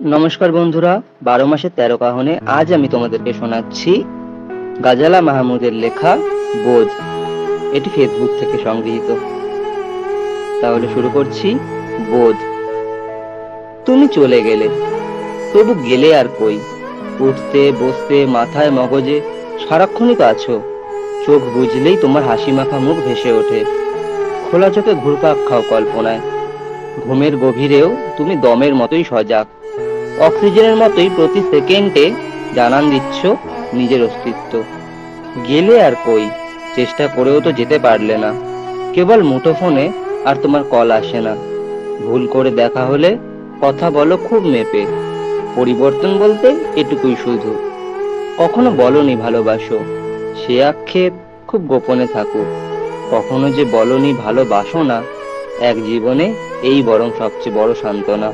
নমস্কার বন্ধুরা, 12 মাসের 13 কাহনে আজ আমি তোমাদেরকে শোনাচ্ছি গাজালা মাহমুদের লেখা বোধ। এটি ফেসবুক থেকে সংগৃহীত। তাহলে শুরু করছি। বোধ। তুমি চলে গেলে, তবু গেলে আর কই? উঠতে বসতে মাথায় মগজে সারাক্ষণই তো আছো। চোখ বুঝলেই তোমার হাসি মাখা মুখ ভেসে ওঠে। খোলা চোখে ঘুরপাক খাও কল্পনায়। ঘুমের গভীরেও তুমি দমের মতোই সজাগ। অক্সিজেনের মতোই প্রতি সেকেন্ডে জানান দিচ্ছ নিজের অস্তিত্ব। গেলে আর কই? চেষ্টা করেও তো যেতে পারলে না। কেবল মুঠোফোনে আর তোমার কল আসে না। ভুল করে দেখা হলে কথা বলো খুব মেপে। পরিবর্তন বলতে এটুকুই শুধু। কখনো বলনি ভালোবাসো, সে আক্ষেপ খুব গোপনে থাকুক। কখনো যে বলনি ভালোবাসো না, এক জীবনে এই বরং সবচেয়ে বড় সান্ত্বনা।